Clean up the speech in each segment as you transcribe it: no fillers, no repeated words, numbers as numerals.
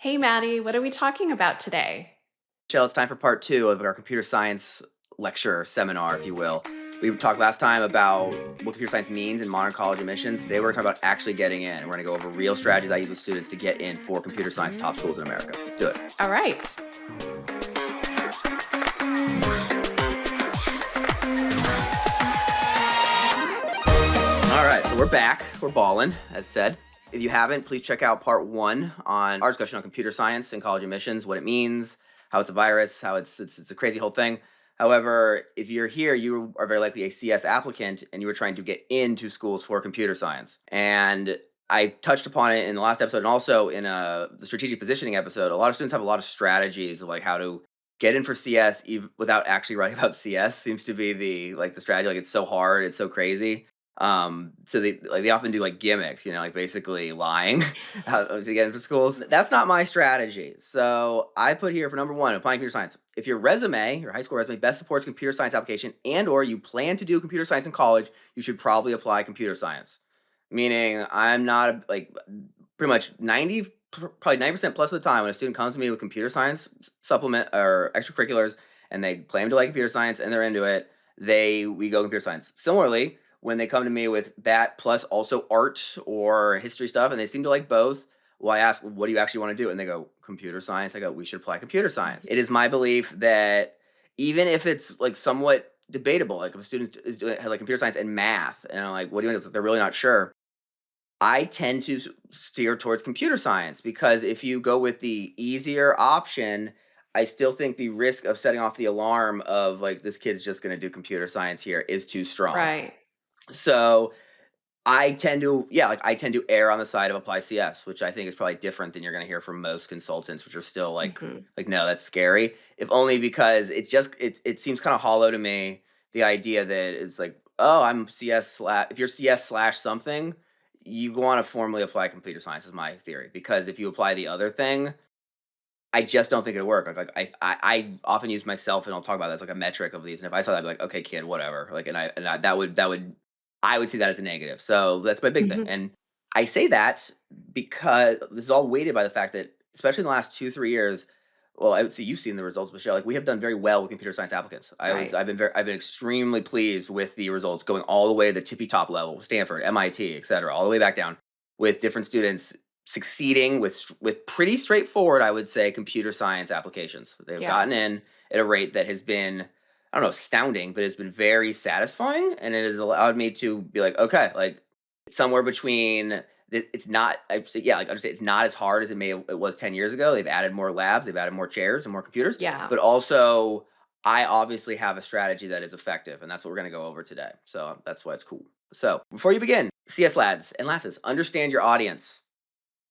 Hey, Maddie, what are we talking about today? Michelle, it's time for part two of our computer science lecture seminar, if you will. We talked last time about what computer science means in modern college admissions. Today, we're going to talk about actually getting in. We're going to go over real strategies I use with students to get in for computer science top schools in America. Let's do it. All right. All right, so we're back. We're balling, as said. If you haven't, please check out part one on our discussion on computer science and college admissions, what it means, how it's a virus, how it's a crazy whole thing. However, if you're here, you are very likely a CS applicant and you were trying to get into schools for computer science. And I touched upon it in the last episode and also in the strategic positioning episode. A lot of students have a lot of strategies of like how to get in for CS without actually writing about CS seems to be the strategy. Like it's so hard, it's so crazy. So they often do like gimmicks, like basically lying to get into schools. That's not my strategy. So I put here for number one, applying computer science. If your resume, your high school resume, best supports computer science application and/or you plan to do computer science in college, you should probably apply computer science. Meaning, I'm not like pretty much probably 90% plus of the time when a student comes to me with computer science supplement or extracurriculars, and they claim to like computer science and they're into it, we go computer science. Similarly, when they come to me with that plus also art or history stuff and they seem to like both, well, I ask, what do you actually want to do? And they go, computer science. I go, we should apply computer science. It is my belief that even if it's like somewhat debatable, like if a student is doing like computer science and math, and I'm like, what do you want? They're really not sure. I tend to steer towards computer science because if you go with the easier option, I still think the risk of setting off the alarm of like this kid's just going to do computer science here is too strong. Right. So I tend to err on the side of apply CS, which I think is probably different than you're going to hear from most consultants, which are still Hmm. like no, that's scary. If only because it seems kind of hollow to me. The idea that it's like, oh, I'm CS slash. If you're CS slash something, you want to formally apply computer science is my theory. Because if you apply the other thing, I just don't think it'll work. I often use myself, and I'll talk about that as like a metric of these. And if I saw that, I'd be like, okay, kid, whatever. Like, and I that would I would see that as a negative. So that's my big thing. Hmm. And I say that because this is all weighted by the fact that, especially in the last 2 3 years, well, I would say you've seen the results, Michelle. Like we have done very well with computer science applicants. Right. I've been extremely pleased with the results, going all the way to the tippy top level, Stanford, MIT, et cetera, all the way back down with different students succeeding with pretty straightforward, I would say, computer science applications. They've Yeah. gotten in at a rate that has been, I don't know, astounding, but it's been very satisfying, and it has allowed me to be like, okay, like it's somewhere between. It's not. I say, yeah, like I would say, it's not as hard as it was 10 years ago. They've added more labs, they've added more chairs and more computers, Yeah. but also I obviously have a strategy that is effective, and that's what we're going to go over today. So that's why it's cool. So before you begin, CS lads and lasses, understand your audience.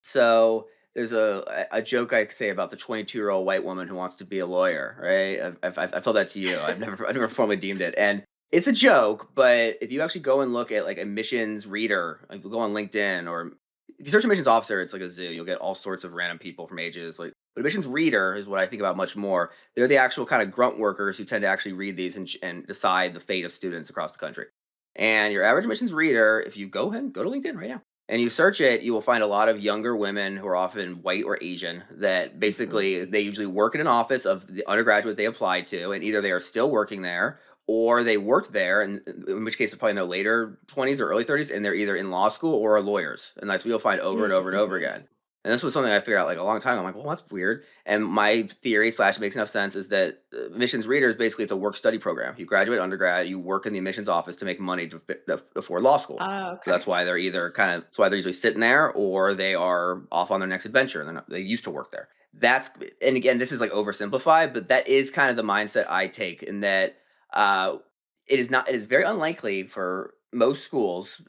So there's a joke I say about the 22-year-old white woman who wants to be a lawyer, right? I've told that to you. I've never formally deemed it, and it's a joke. But if you actually go and look at like admissions reader, like go on LinkedIn, or if you search admissions officer, it's like a zoo. You'll get all sorts of random people from ages like. But admissions reader is what I think about much more. They're the actual kind of grunt workers who tend to actually read these and decide the fate of students across the country. And your average admissions reader, if you go ahead and go to LinkedIn right now and you search it, you will find a lot of younger women who are often white or Asian that Hmm. basically they usually work in an office of the undergraduate they applied to, and either they are still working there or they worked there, and in which case they're probably in their later 20s or early 30s, and they're either in law school or are lawyers, and that's what you'll find over and over and over Hmm. again. And this was something I figured out like a long time. I'm like, well, that's weird. And my theory slash makes enough sense is that admissions readers basically it's a work study program. You graduate undergrad, you work in the admissions office to make money to afford law school. Oh, So that's okay. why they're either that's why they're usually sitting there or they are off on their next adventure. They used to work there. That's and again, this is like oversimplified, but that is kind of the mindset I take in that uh, it is very unlikely for most schools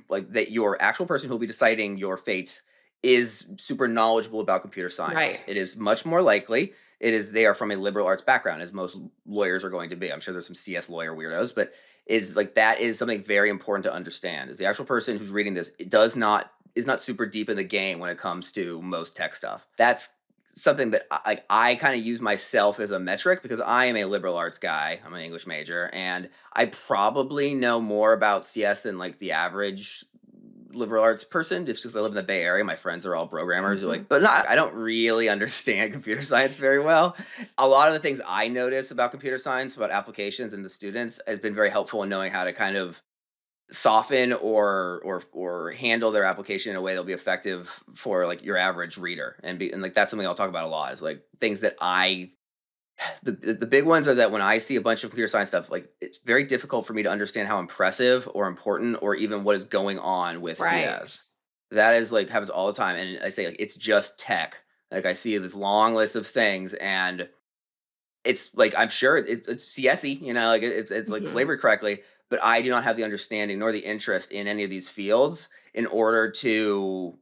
like that your actual person who will be deciding your fate is super knowledgeable about computer Right. science. It is much more likely they are from a liberal arts background, as most lawyers are going to be. I'm sure there's some CS lawyer weirdos, but is like that is something very important to understand. Is the actual person who's reading this is not super deep in the game when it comes to most tech stuff. That's something that I kind of use myself as a metric because I am a liberal arts guy. I'm an English major, and I probably know more about CS than like the average liberal arts person just because I live in the Bay Area. My friends are all programmers who Mhm. but not, I don't really understand computer science very well. A lot of the things I notice about computer science, about applications and the students has been very helpful in knowing how to kind of soften or handle their application in a way that'll be effective for like your average reader and like that's something I'll talk about a lot is like things that I the big ones are that when I see a bunch of computer science stuff, like it's very difficult for me to understand how impressive or important or even what is going on with Right. CS. That is like happens all the time. And I say like it's just tech. Like I see this long list of things and it's like I'm sure it's CSE, like it's like Mhm. flavored correctly, but I do not have the understanding nor the interest in any of these fields in order to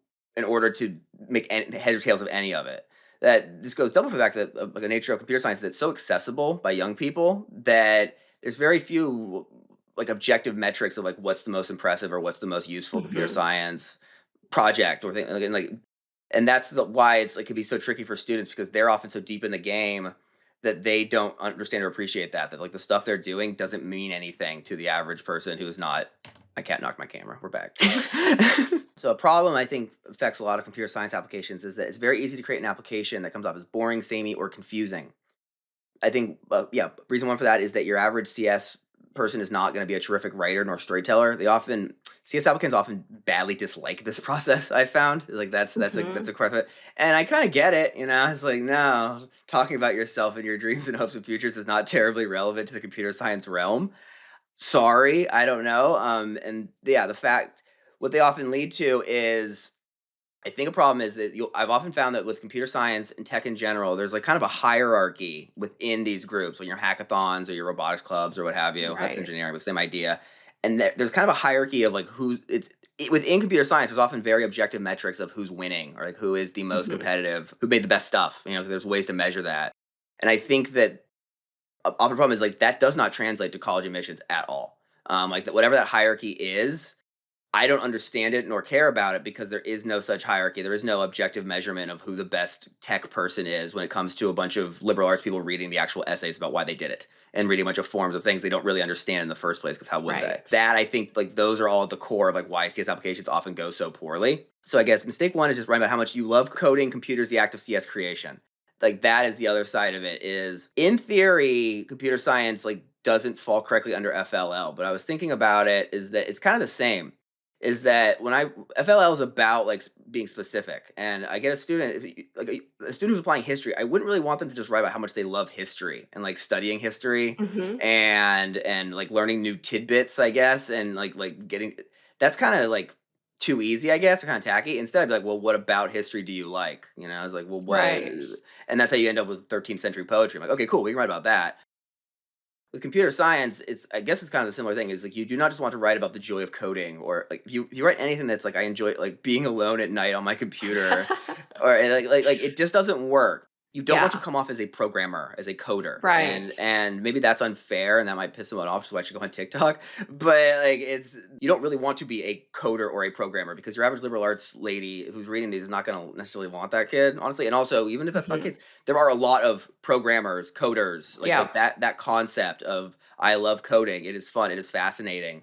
make heads or tails of any of it. That this goes double for the fact that like the nature of computer science is it's so accessible by young people that there's very few like objective metrics of like what's the most impressive or what's the most useful computer Mhm. science project or thing and that's why it's like, it can be so tricky for students because they're often so deep in the game that they don't understand or appreciate that like the stuff they're doing doesn't mean anything to the average person who is not. My cat knocked my camera. We're back. So a problem I think affects a lot of computer science applications is that it's very easy to create an application that comes off as boring, samey, or confusing. I think, yeah, reason one for that is that your average CS person is not going to be a terrific writer nor storyteller. CS applicants often badly dislike this process. I found like that's Mhm. a credit, and I kind of get it. It's like no, talking about yourself and your dreams and hopes and futures is not terribly relevant to the computer science realm. Sorry, I don't know. And yeah, the fact what they often lead to is I think a problem is that I've often found that with computer science and tech in general, there's like kind of a hierarchy within these groups, like your hackathons or your robotics clubs or what have you. That's Right. engineering, but same idea. And there's kind of a hierarchy of like within computer science. There's often very objective metrics of who's winning or like who is the most Mhm. competitive, who made the best stuff. There's ways to measure that. And I think that often problem is like that does not translate to college admissions at all. Like that, whatever that hierarchy is, I don't understand it nor care about it because there is no such hierarchy. There is no objective measurement of who the best tech person is when it comes to a bunch of liberal arts people reading the actual essays about why they did it and reading a bunch of forms of things they don't really understand in the first place because how would they? Right. That I think like those are all at the core of like why CS applications often go so poorly. So I guess mistake one is just writing about how much you love coding, computers, the act of CS creation. Like that is the other side of it is in theory computer science like doesn't fall correctly under FLL, but I was thinking about it is that it's kind of the same is that when I FLL is about like being specific, and I get a student, like a student who's applying history, I wouldn't really want them to just write about how much they love history and like studying history Mhm. and like learning new tidbits, I guess, and like getting that's kind of like too easy, I guess, or kind of tacky. Instead, I'd be like, well, what about history do you like? I was like, well, what, Right. and that's how you end up with 13th century poetry. I'm like, okay, cool, we can write about that with computer science, it's I guess it's kind of the similar thing. Is like you do not just want to write about the joy of coding, or like if you write anything that's like I enjoy like being alone at night on my computer, or and, like it just doesn't work. You don't want to Yeah. come off as a programmer, as a coder, and Right. and maybe that's unfair, and that might piss someone off. So I should go on TikTok. But like it's you don't really want to be a coder or a programmer because your average liberal arts lady who's reading these is not going to necessarily want that kid, honestly. And also, even if that's not the Mhm. case, there are a lot of programmers, coders, like Yep. that concept of I love coding. It is fun. It is fascinating.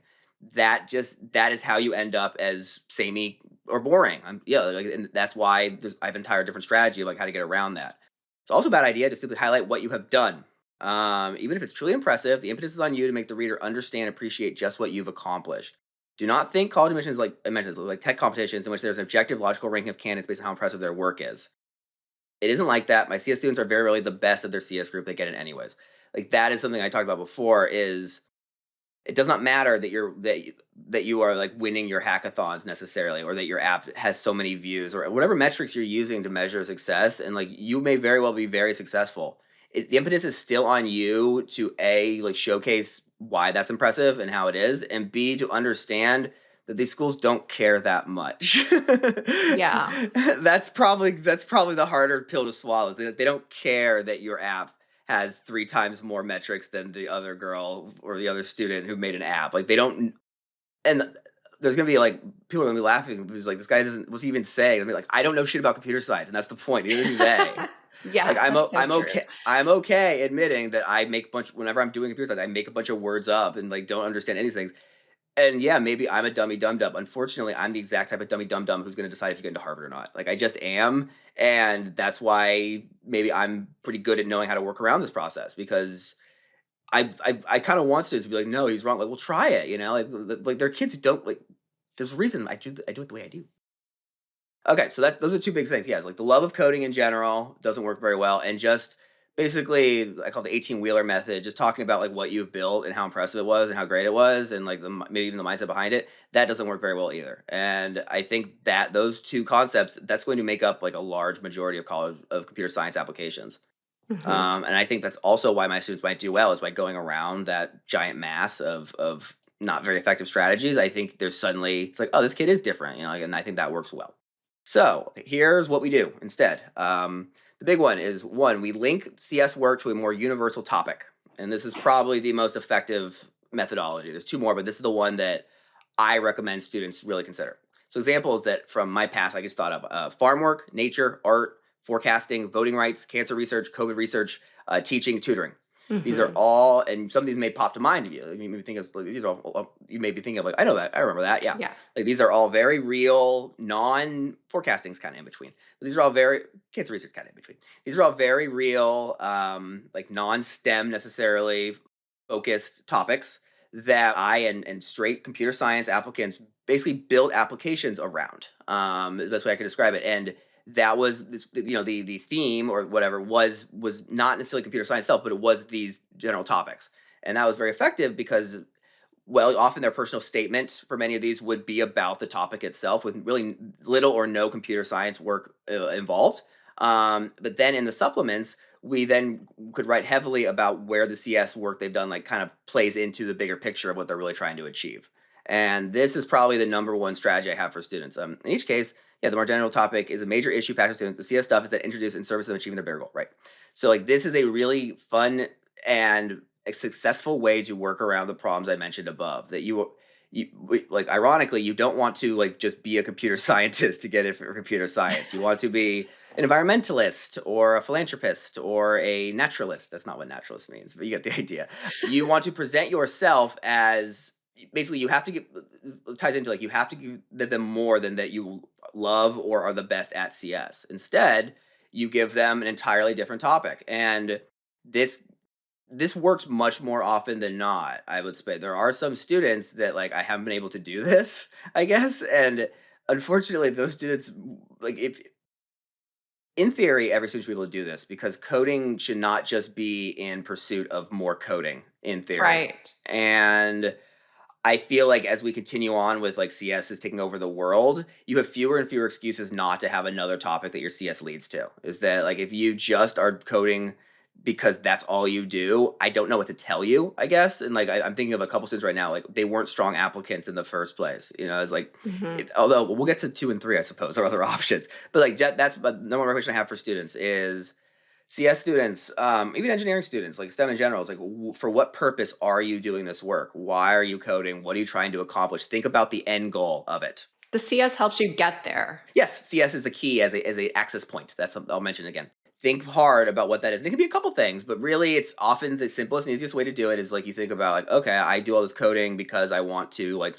That is how you end up as samey or boring. Yeah, like, and that's why I have an entire different strategy of like how to get around that. It's also a bad idea to simply highlight what you have done. Even if it's truly impressive, the impetus is on you to make the reader understand and appreciate just what you've accomplished. Do not think college admissions like I mentioned, like tech competitions in which there's an objective, logical ranking of candidates based on how impressive their work is. It isn't like that. My CS students are very rarely the best of their CS group. They get it anyways. Like that is something I talked about before. Is it does not matter that you are like winning your hackathons necessarily, or that your app has so many views, or whatever metrics you're using to measure success. And like you may very well be very successful. The impetus is still on you to a like showcase why that's impressive and how it is, and b to understand that these schools don't care that much. Yeah. That's probably the harder pill to swallow. Is they don't care that your app has 3 times more metrics than the other girl or the other student who made an app. Like, they don't and there's gonna be, like people are gonna be laughing because, like, "This guy doesn't what's he even saying?" I mean, like, I don't know shit about computer science, and that's the point, neither do they. Like, Yeah, that's so true. I'm okay admitting that I make a bunch whenever I'm doing computer science, I make a bunch of words up and, like, don't understand any of these things. And yeah, maybe I'm a dummy dum dum. Unfortunately, I'm the exact type of dummy dum dum who's going to decide if you get into Harvard or not. Like I just am, and that's why maybe I'm pretty good at knowing how to work around this process because I kind of want students to be like, no, he's wrong. Like, well, try it. Like there are kids who don't like. There's a reason I do it the way I do. Okay, so that's those are two big things. Yeah, it's like the love of coding in general doesn't work very well, and just basically, I call it the 18-wheeler method, just talking about like what you've built and how impressive it was and how great it was, and like maybe even the mindset behind it. That doesn't work very well either. And I think that those two concepts that's going to make up like a large majority of college of computer science applications. Hmm. And I think that's also why my students might do well is by going around that giant mass of not very effective strategies. I think there's suddenly it's like, oh, this kid is different, and I think that works well. So here's what we do instead. The big one is one, we link CS work to a more universal topic. And this is probably the most effective methodology. There's two more, but this is the one that I recommend students really consider. So examples that from my past I just thought of farm work, nature, art, forecasting, voting rights, cancer research, COVID research, teaching, tutoring. These are Hmm. all, and some of these may pop to mind to you. You may think of like, these are all, you may be thinking of like, I know that, I remember that, yeah. Yeah. Like these are all very real, non-forecasting's kind of in between. But these are all very cancer research kind of in between. These are all very real, like non-STEM necessarily focused topics that I and straight computer science applicants basically build applications around. Is the best way I could describe it. And that was this, the theme or whatever was not necessarily computer science itself, but it was these general topics. And that was very effective because well, often their personal statement for many of these would be about the topic itself with really little or no computer science work involved. But then in the supplements, we then could write heavily about where the CS work they've done like kind of plays into the bigger picture of what they're really trying to achieve. And this is probably the number one strategy I have for students. In each case, yeah, the more general topic is a major issue factor students. The CS stuff is that introduce and service them achieving their bigger goal, right? So like this is a really fun and a successful way to work around the problems I mentioned above. That like ironically, you don't want to like just be a computer scientist to get it for computer science. You want to be an environmentalist or a philanthropist or a naturalist. That's not what naturalist means, but you get the idea. You want to present yourself as basically you have to get it ties into like you have to give them more than that you love or are the best at CS. Instead, you give them an entirely different topic. And this this works much more often than not, I would say. There are some students that like I haven't been able to do this, I guess. And unfortunately, those students like if in theory, every student should be able to do this because coding should not just be in pursuit of more coding in theory. Right. And I feel like as we continue on with like CS is taking over the world, you have fewer and fewer excuses not to have another topic that your CS leads to. Is that like if you just are coding because that's all you do, I don't know what to tell you, I guess. And like I'm thinking of a couple students right now, like they weren't strong applicants in the first place. It's like, Hmm. although we'll get to 2 and 3, I suppose, or other options. But like that's but the number one question I have for students is CS students, even engineering students, like STEM in general, is like, for what purpose are you doing this work? Why are you coding? What are you trying to accomplish? Think about the end goal of it. The CS helps you get there. Yes, CS is the key as a access point. That's something I'll mention again. Think hard about what that is. And it can be a couple things, but really it's often the simplest and easiest way to do it is like you think about like, okay, I do all this coding because I want to like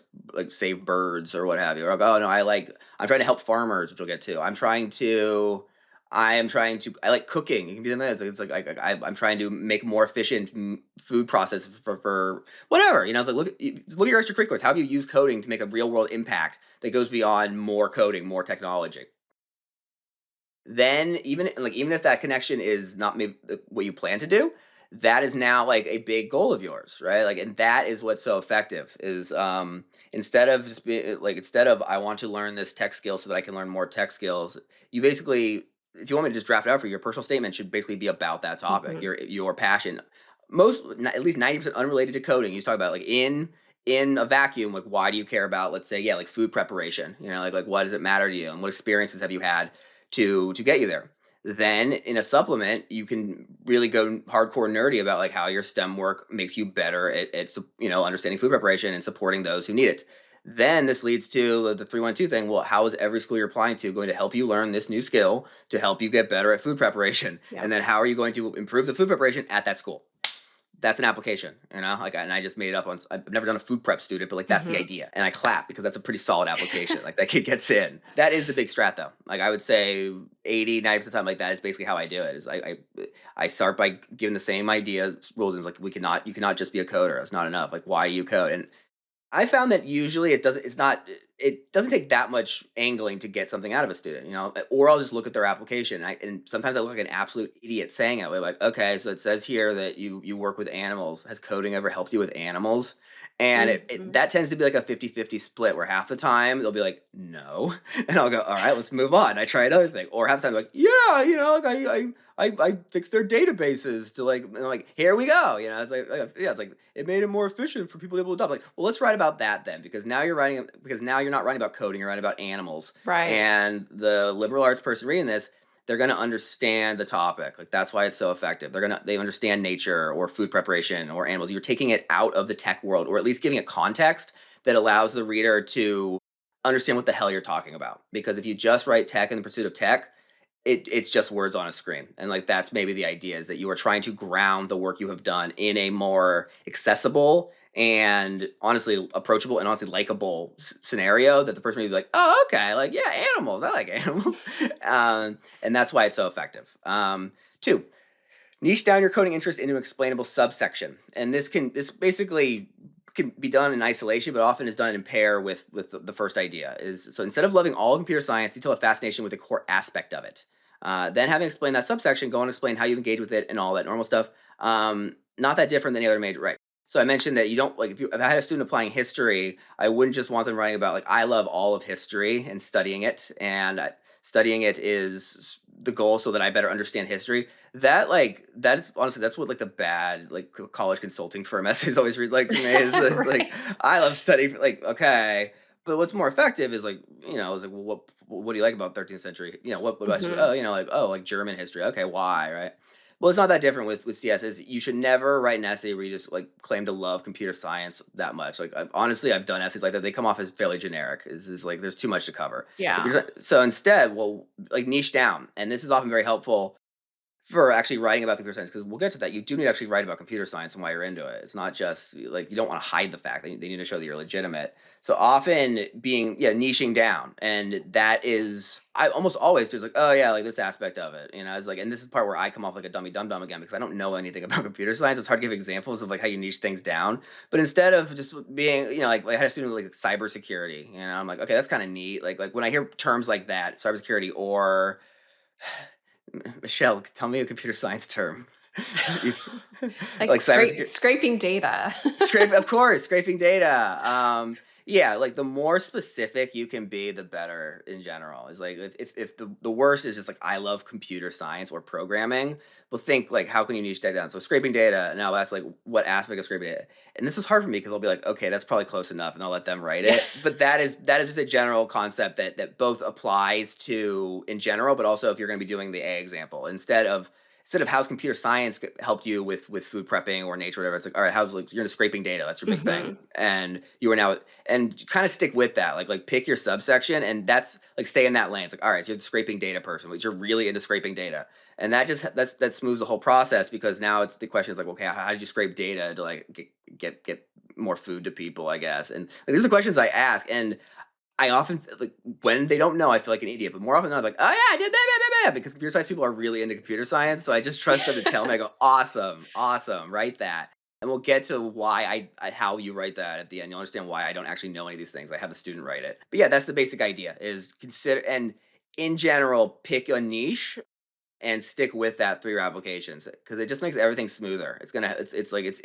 save birds or what have you. Or oh no, I'm trying to help farmers, which we'll get to. I like cooking. You can be in that. It's like I'm trying to make more efficient food process for whatever. It's like just look at your extracurriculars. How have you used coding to make a real world impact that goes beyond more coding, more technology? Then even if that connection is not maybe what you plan to do, that is now like a big goal of yours, right? Like, and that is what's so effective is instead of just be like instead of I want to learn this tech skill so that I can learn more tech skills, you basically if you want me to just draft it out for you, your personal statement should basically be about that topic, Hmm. your passion, at least 90% unrelated to coding. You talk about like in a vacuum, like why do you care about, let's say, yeah, like food preparation, like what does it matter to you and what experiences have you had to get you there. Then in a supplement, you can really go hardcore nerdy about like how your STEM work makes you better at understanding food preparation and supporting those who need it. Then this leads to the 312 thing. Well, how is every school you're applying to going to help you learn this new skill to help you get better at food preparation? Yeah. And then how are you going to improve the food preparation at that school? that's an application, like, and I just made it up I've never done a food prep student, but like that's the Mhm. idea. And I clap because that's a pretty solid application. Like that kid gets in. That is the big strat though. Like I would say 80, 90% of the time, like that is basically how I do it is I start by giving the same idea rules and it's like you cannot just be a coder. It's not enough. Like why do you code? And I found that usually it doesn't take that much angling to get something out of a student, or I'll just look at their application. And sometimes I look like an absolute idiot saying it. Like, okay, so it says here that you work with animals. Has coding ever helped you with animals? And Mhm. that tends to be like a 50-50 split where half the time they'll be like, no. And I'll go, all right, let's move on. I try another thing. Or half the time, like, yeah, like I fixed their databases to like, and I'm like, here we go. It's like it made it more efficient for people to be able to adopt. Like, well, let's write about that then, because now you're not writing about coding, you're writing about animals. Right. And the liberal arts person reading this, they're going to understand the topic. Like that's why it's so effective. They understand nature or food preparation or animals. You're taking it out of the tech world, or at least giving a context that allows the reader to understand what the hell you're talking about. Because if you just write tech in the pursuit of tech, it's just words on a screen. And like that's maybe the idea is that you are trying to ground the work you have done in a more accessible and honestly approachable and honestly likable scenario that the person may be like, oh, okay, like yeah, animals, I like animals. And that's why it's so effective. Two, niche down your coding interest into an explainable subsection. And this basically can be done in isolation, but often is done in pair with the first idea. Is so instead of loving all of computer science, detail a fascination with a core aspect of it. Then having explained that subsection, go and explain how you engage with it and all that normal stuff. Not that different than any other major, right? So I mentioned that you don't like if I had a student applying history, I wouldn't just want them writing about like I love all of history and studying it, and studying it is the goal so that I better understand history. That is honestly that's what like the bad like college consulting firm essays always read like to me is like Right. I love studying like okay, but what's more effective is like is like well, what do you like about 13th century? What about history? Mhm. Oh, like German history. Okay, why, right? Well, it's not that different with CS. Is you should never write an essay where you just like claim to love computer science that much. Like honestly, I've done essays like that. They come off as fairly generic. Is like there's too much to cover. Yeah. So instead, well, like niche down, and this is often very helpful for actually writing about computer science, because we'll get to that. You do need to actually write about computer science and why you're into it. It's not just like you don't want to hide the fact that they need to show that you're legitimate. So often being niching down, and that is I almost always do is like oh yeah like this aspect of it. It's like and this is the part where I come off like a dummy dum dum again because I don't know anything about computer science. It's hard to give examples of like how you niche things down. But instead of just being like I had a student with like cybersecurity. I'm like okay that's kind of neat. Like when I hear terms like that cybersecurity or Michelle, tell me a computer science term. You Like like cybersecurity. scraping data. Of course, scraping data. Yeah, like the more specific you can be, the better in general. Is like if the worst is just like I love computer science or programming, well think like how can you niche that down? So scraping data, now that's like what aspect of scraping data? And this is hard for me because I'll be like, okay, that's probably close enough, and I'll let them write Yeah. it. But that is just a general concept that both applies to in general, but also if you're going to be doing the A example instead of how's computer science helped you with food prepping or nature or whatever, it's like all right how's like you're into scraping data, that's your big thing, Mhm. and you are now and kind of stick with that like pick your subsection and that's like stay in that lane. It's like all right so you're the scraping data person, which you're really into scraping data, and that smooths the whole process because now it's the question is like okay how did you scrape data to like get more food to people I guess, and like, these are questions I ask, and I often like when they don't know, I feel like an idiot. But more often than not, I'm like, oh yeah, I did that, blah, blah, blah," because computer science people are really into computer science. So I just trust them to tell me. I go, awesome, awesome, write that, and we'll get to why how you write that at the end. You'll understand why I don't actually know any of these things. I have the student write it. But yeah, that's the basic idea: is consider and in general pick a niche and stick with that through your applications because it just makes everything smoother. It's like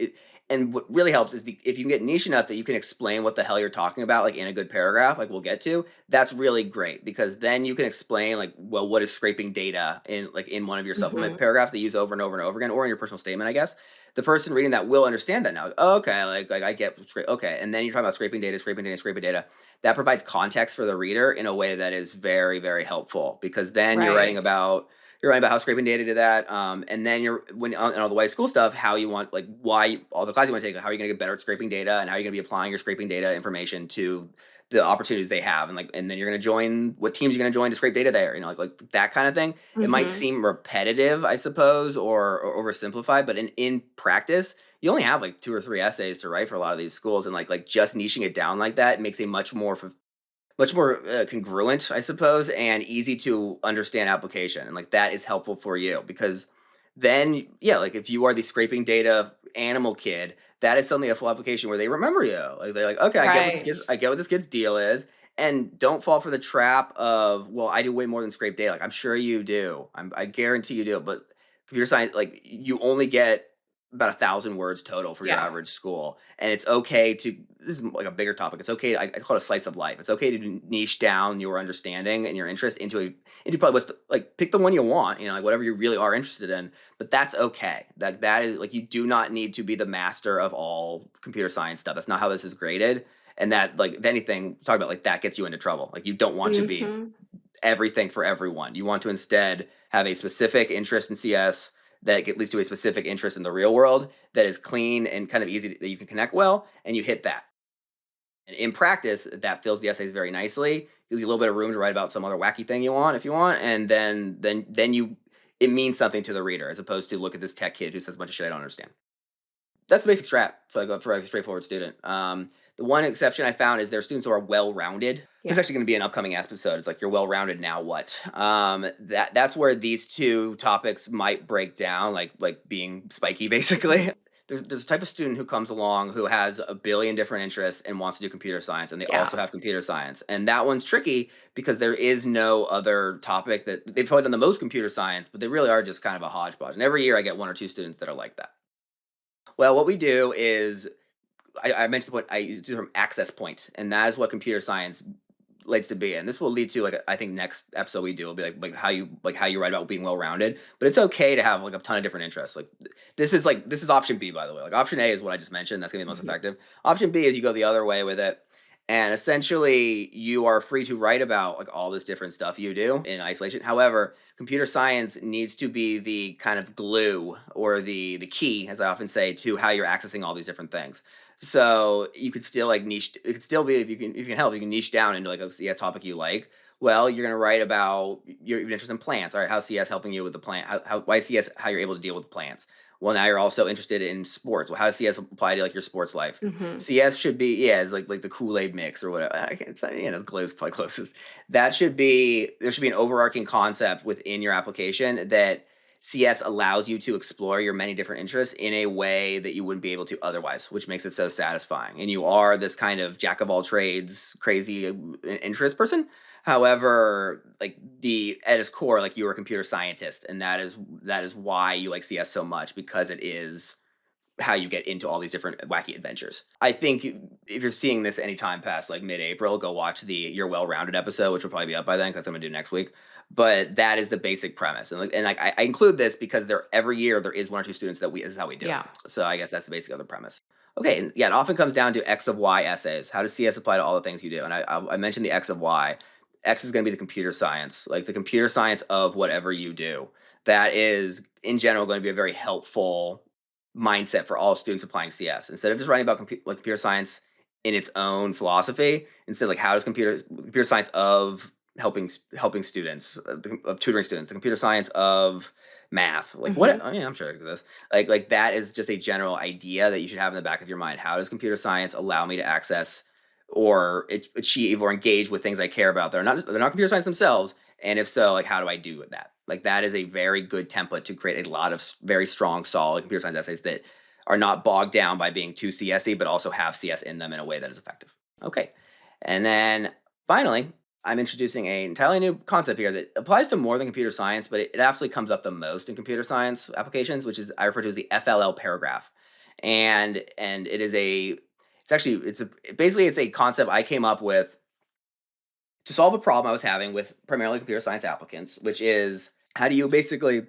and what really helps is if you can get niche enough that you can explain what the hell you're talking about like in a good paragraph, like we'll get to. That's really great because then you can explain like well what is scraping data in one of your supplement Mhm. paragraphs they use over and over and over again or in your personal statement, I guess. The person reading that will understand that now. Oh, okay, like I get okay, and then you're talking about scraping data, scraping data, scraping data. That provides context for the reader in a way that is very, very helpful because then Right. you're writing about how scraping data did that, and then you're when on all the white school stuff, how you want like why all the classes you want to take, how are you going to get better at scraping data, and how are you going to be applying your scraping data information to the opportunities they have, and then you're going to join what teams you're going to join to scrape data there, like that kind of thing. It might Mhm. seem repetitive, I suppose, or oversimplified, but in practice, you only have like 2 or 3 essays to write for a lot of these schools, and like just niching it down like that makes a much more congruent, I suppose, and easy to understand application. And like that is helpful for you because then, yeah, like if you are the scraping data animal kid, that is suddenly a full application where they remember you. Like they're like, okay, Right. I get what this kid's deal is. And don't fall for the trap of, well, I do way more than scrape data. Like I'm sure you do. I guarantee you do. But computer science, like you only get about 1,000 words total for your Yeah. average school, and it's okay to, this is like a bigger topic. It's okay. I call it a slice of life. It's okay to niche down your understanding and your interest into probably like pick the one you want. Like whatever you really are interested in. But that's okay. That is like you do not need to be the master of all computer science stuff. That's not how this is graded. And that, like, if anything, talk about like that gets you into trouble. Like you don't want to be Mhm. everything for everyone. You want to instead have a specific interest in CS that leads to a specific interest in the real world that is clean and kind of easy that you can connect well, and you hit that. And in practice, that fills the essays very nicely. Gives you a little bit of room to write about some other wacky thing you want if you want, and then you it means something to the reader as opposed to look at this tech kid who says a bunch of shit I don't understand. That's the basic strat for a straightforward student. The one exception I found is there are students who are well-rounded. This is Yeah. actually going to be an upcoming episode. It's like you're well-rounded now. What? That's where these two topics might break down, like being spiky, basically. Mhm. There's a type of student who comes along who has a billion different interests and wants to do computer science, and they also Yeah. have computer science, and that one's tricky because there is no other topic that they've probably done the most computer science, but they really are just kind of a hodgepodge. And every year I get one or two students that are like that. Well, what we do is I mentioned the point I use the term access point, and that is what computer science leads to be. And this will lead to like I think next episode we do will be like how you write about being well rounded. But it's okay to have like a ton of different interests. This is option B, by the way. Like option A is what I just mentioned. That's gonna be the most Mhm. effective. Option B is you go the other way with it. And essentially, you are free to write about like all this different stuff you do in isolation. However, computer science needs to be the kind of glue or the key, as I often say, to how you're accessing all these different things. So you could still like niche. It could still be if you can help, you can niche down into like a CS topic you like. Well, you're gonna write about your interest in plants. All right, how's CS helping you with the plant? How why is CS how you're able to deal with plants? Well, now you're also interested in sports. Well, how does CS apply to like your sports life? Mhm. CS should be, yeah, it's like the Kool-Aid mix or whatever. I can't say, Glue's probably closest. That should be There should be an overarching concept within your application that CS allows you to explore your many different interests in a way that you wouldn't be able to otherwise, which makes it so satisfying. And you are this kind of jack of all trades, crazy interest person. However, like the at its core, like you're a computer scientist, and that is why you like CS so much because it is how you get into all these different wacky adventures. I think if you're seeing this anytime past like mid-April, go watch the You're Well-Rounded episode, which will probably be up by then because I'm gonna do next week. But that is the basic premise, and I include this because every year there is one or two students that we this is how we do it. Yeah. So I guess that's the basic other premise. Okay, and yeah, it often comes down to X of Y essays. How does CS apply to all the things you do? And I mentioned the X of Y. X is going to be the computer science, like the computer science of whatever you do. That is, in general, going to be a very helpful mindset for all students applying CS. Instead of just writing about computer science in its own philosophy, instead like how does computer science of helping students, of tutoring students, the computer science of math, like what? Mhm. Oh yeah, I'm sure it exists. Like that is just a general idea that you should have in the back of your mind. How does computer science allow me to access or achieve or engage with things I care about that are not they're not computer science themselves, and if so, like how do I do with that? Like that is a very good template to create a lot of very strong, solid computer science essays that are not bogged down by being too CSE, but also have CS in them in a way that is effective. Okay, and then finally, I'm introducing a entirely new concept here that applies to more than computer science, but it absolutely comes up the most in computer science applications, which is I refer to as the FLL paragraph, and it is a it's actually basically it's a concept I came up with to solve a problem I was having with primarily computer science applicants, which is how do you basically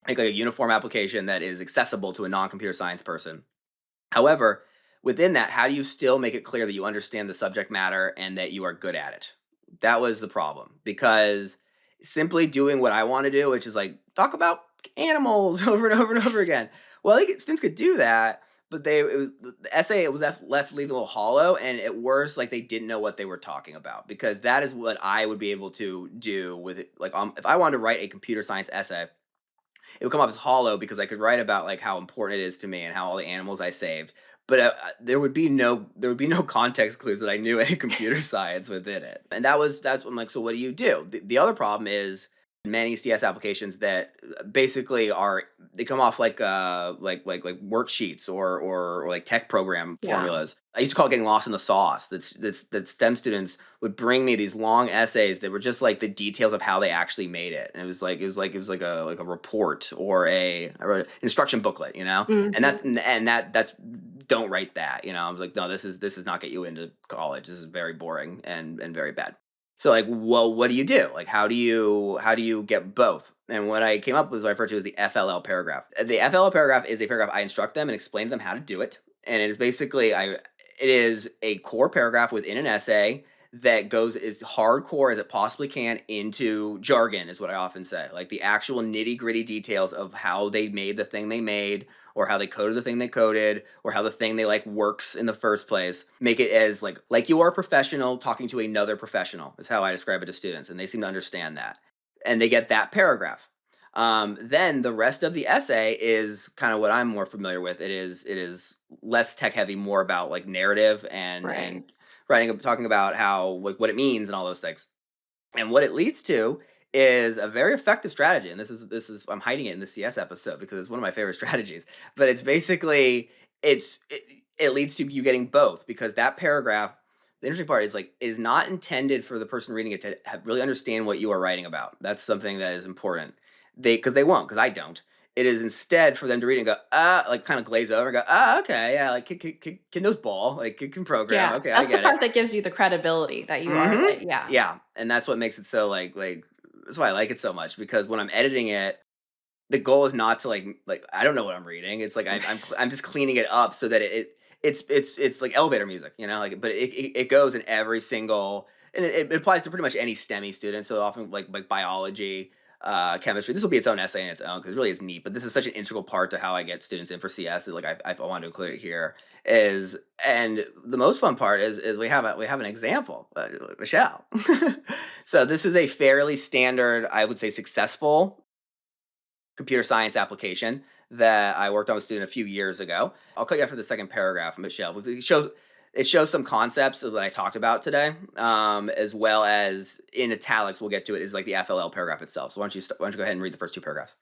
make like a uniform application that is accessible to a non-computer science person. However, within that, how do you still make it clear that you understand the subject matter and that you are good at it? That was the problem because simply doing what I want to do, which is like talk about animals over and over and over again. Well, students could do that, but the essay it was left leaving a little hollow, and at worst, like they didn't know what they were talking about because that is what I would be able to do with it. Like, if I wanted to write a computer science essay, it would come off as hollow because I could write about like how important it is to me and how all the animals I saved, but there would be no context clues that I knew any computer science within it. And that's what I'm like. So what do you do? The other problem is many CS applications that basically are they come off like worksheets or like tech program Yeah. formulas. I used to call it getting lost in the sauce. That STEM students would bring me these long essays that were just like the details of how they actually made it. And it was like a report or I wrote an instruction booklet, and Mhm. that's don't write that. I was like, no, this is not get you into college. This is very boring and very bad. So like, well, what do you do? Like, how do you get both? And what I came up with, what I referred to as the FLL paragraph. The FLL paragraph is a paragraph I instruct them and explain to them how to do it. And it is basically it is a core paragraph within an essay that goes as hardcore as it possibly can into jargon, is what I often say. Like the actual nitty-gritty details of how they made the thing they made, or how they coded the thing they coded, or how the thing they like works in the first place. Make it as like you are a professional talking to another professional is how I describe it to students, and they seem to understand that. And they get that paragraph. Then the rest of the essay is kind of what I'm more familiar with. It is less tech heavy, more about like narrative and Right. writing, talking about how like what it means and all those things. And what it leads to is a very effective strategy. And this is I'm hiding it in the CS episode because it's one of my favorite strategies. But it's basically it leads to you getting both, because that paragraph. The interesting part is like it is not intended for the person reading it to really understand what you are writing about. That's something that is important. They won't, because I don't. It is instead for them to read and go, like kind of glaze over and go, okay, yeah, like can knows ball, like kid can program. Yeah. Okay, I That's the get it. part that gives you the credibility that you are Mhm. yeah. Yeah, and that's what makes it so, that's why I like it so much, because when I'm editing it, the goal is not to, I don't know what I'm reading. It's like I'm just cleaning it up so that it's like elevator music, but it goes in every single, and it applies to pretty much any STEMmy student, so often like biology, chemistry. This will be its own essay in its own, 'cause it really is neat, but this is such an integral part to how I get students in for CS that, like, I wanted to include it here. Is and the most fun part is we have an example, Michelle. So this is a fairly standard, I would say, successful computer science application that I worked on with a student a few years ago. I'll cut you after the second paragraph, Michelle, because it shows some concepts that I talked about today, as well as in italics. We'll get to it. Is like the FLL paragraph itself. So why don't you go ahead and read the first two paragraphs?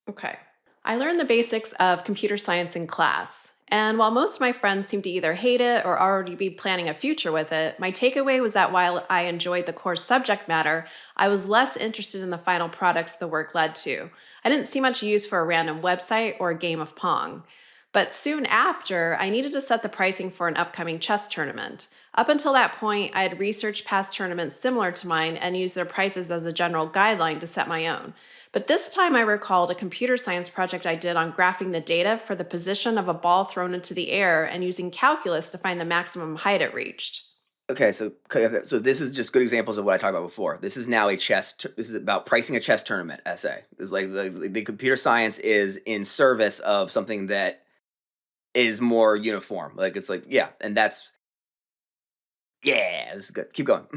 Okay. I learned the basics of computer science in class. And while most of my friends seemed to either hate it or already be planning a future with it, my takeaway was that while I enjoyed the core subject matter, I was less interested in the final products the work led to. I didn't see much use for a random website or a game of Pong. But soon after, I needed to set the pricing for an upcoming chess tournament. Up until that point, I had researched past tournaments similar to mine and used their prices as a general guideline to set my own. But this time I recalled a computer science project I did on graphing the data for the position of a ball thrown into the air and using calculus to find the maximum height it reached. Okay, so this is just good examples of what I talked about before. This is now this is about pricing a chess tournament essay. It's like the computer science is in service of something that is more uniform. Like it's like, yeah, and that's yeah, this is good. Keep going.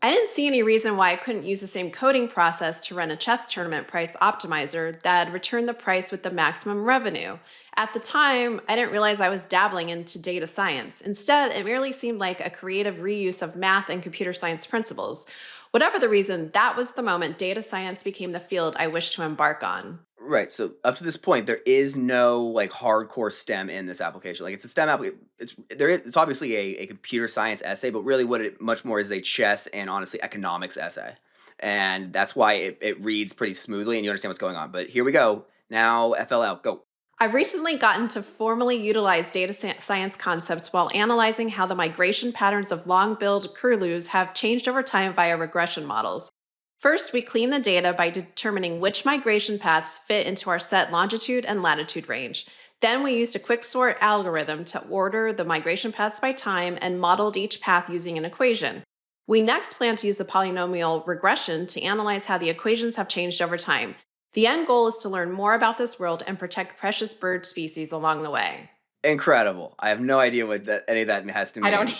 I didn't see any reason why I couldn't use the same coding process to run a chess tournament price optimizer that returned the price with the maximum revenue. At the time, I didn't realize I was dabbling into data science. Instead, it merely seemed like a creative reuse of math and computer science principles. Whatever the reason, that was the moment data science became the field I wished to embark on. Right. So up to this point, there is no like hardcore STEM in this application. Like it's a STEM it's obviously a computer science essay, but really what it much more is a chess and honestly economics essay. And that's why it reads pretty smoothly and you understand what's going on. But here we go. Now FLL, go. I've recently gotten to formally utilize science concepts while analyzing how the migration patterns of long billed curlews have changed over time via regression models. First, we clean the data by determining which migration paths fit into our set longitude and latitude range. Then we used a quicksort algorithm to order the migration paths by time and modeled each path using an equation. We next plan to use the polynomial regression to analyze how the equations have changed over time. The end goal is to learn more about this world and protect precious bird species along the way. Incredible. I have no idea what any of that has to I don't mean.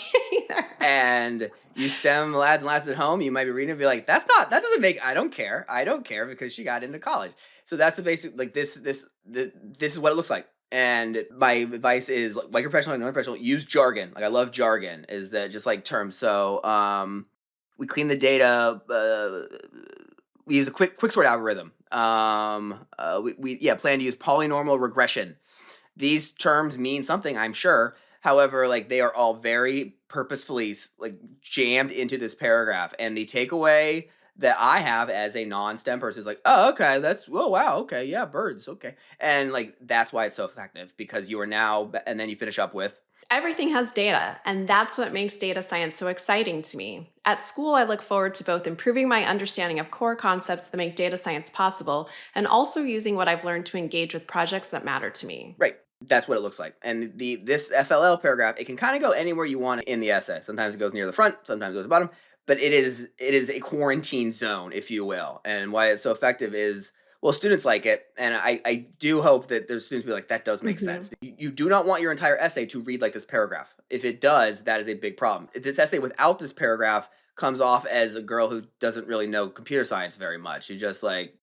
either. And you STEM lads and lasses at home, you might be reading and be like, that doesn't make, I don't care. I don't care because she got into college. So that's the basic, like this is what it looks like. And my advice is like your professional and non-professional, use jargon. Like I love jargon is that just like terms. So, we clean the data, we use a quick sort algorithm. We plan to use polynomial regression. These terms mean something, I'm sure. However, like they are all very purposefully like jammed into this paragraph, and the takeaway that I have as a non-STEM person is like, oh, okay, oh wow, okay, yeah, birds, okay, and like that's why it's so effective because you are now, and then you finish up with Everything has data, and that's what makes data science so exciting to me. At school, I look forward to both improving my understanding of core concepts that make data science possible and also using what I've learned to engage with projects that matter to me. right. That's what it looks like. And this FLL paragraph, it can kind of go anywhere you want in the essay. Sometimes it goes near the front, sometimes it goes to the bottom, but it is a quarantine zone, if you will. And why it's so effective is, well, students like it, and I do hope that there's students be like, that does make sense. Mhm. You do not want your entire essay to read like this paragraph. If it does, that is a big problem. If this essay without this paragraph comes off as a girl who doesn't really know computer science very much, who just like,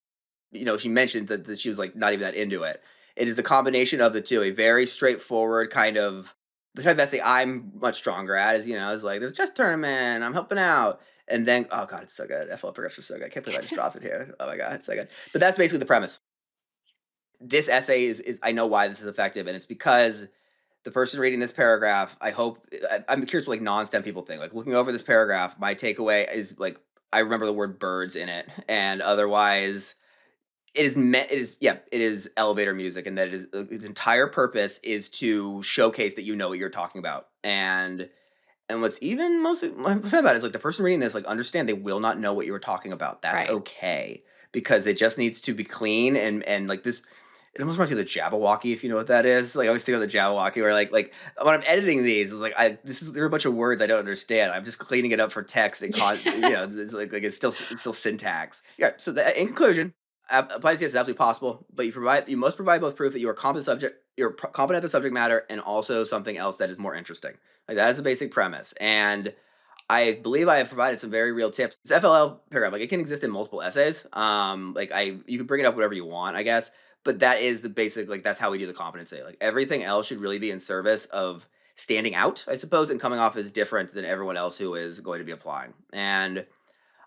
she mentioned that she was like not even that into it. It is the combination of the two, a very straightforward kind of the type of essay I'm much stronger at is, is like there's just tournament, I'm helping out. And then, oh God, it's so good. FL progression is so good. I can't believe I just dropped it here. Oh my God, it's so good. But that's basically the premise. This essay is I know why this is effective, and it's because the person reading this paragraph, I'm curious what like non-STEM people think. Like looking over this paragraph, my takeaway is like I remember the word birds in it, and otherwise it is elevator music, and that it is its entire purpose is to showcase that you know what you're talking about. And what's even most fun about it is like the person reading this, like understand they will not know what you were talking about. That's Right. okay because it just needs to be clean and like this. It almost reminds me of the Jabberwocky, if you know what that is. Like I always think of the Jabberwocky, where like when I'm editing these, it's like there are a bunch of words I don't understand. I'm just cleaning it up for text and it's like it's still syntax. Yeah. So in conclusion, apply CS is absolutely possible, but you must provide both proof that you are competent at the subject matter, and also something else that is more interesting. Like that is the basic premise. And I believe I have provided some very real tips. This FLL paragraph, like it can exist in multiple essays. You can bring it up whatever you want, I guess. But that is the basic, like that's how we do the competency. Like everything else should really be in service of standing out, I suppose, and coming off as different than everyone else who is going to be applying. And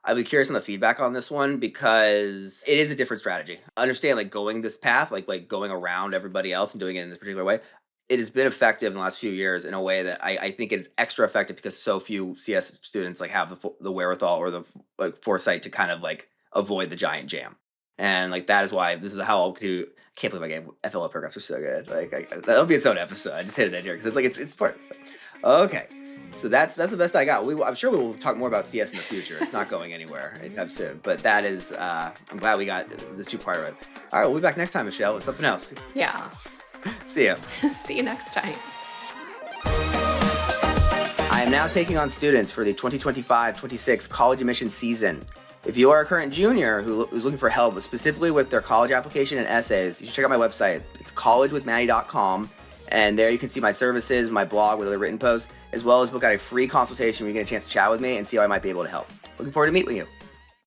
I'd be curious on the feedback on this one because it is a different strategy. I understand like going this path, like going around everybody else and doing it in this particular way. It has been effective in the last few years in a way that I think it is extra effective because so few CS students like have the wherewithal or the like foresight to kind of like avoid the giant jam. And like that is why this is how I'll do. I can't believe I gave FLO paragraphs are so good. That'll be its own episode. I just hit it in here because it's important. Okay. So that's the best I got. I'm sure we will talk more about CS in the future. It's not going anywhere anytime soon. But that is, I'm glad we got this two-part of it. All right, we'll be back next time, Michelle, with something else. Yeah. See ya. See you next time. I am now taking on students for the 2025-26 college admissions season. If you are a current junior who's looking for help, specifically with their college application and essays, you should check out my website. It's collegewithmattie.com. And there you can see my services, my blog with other written posts, as well as book out a free consultation where you get a chance to chat with me and see how I might be able to help. Looking forward to meeting with you.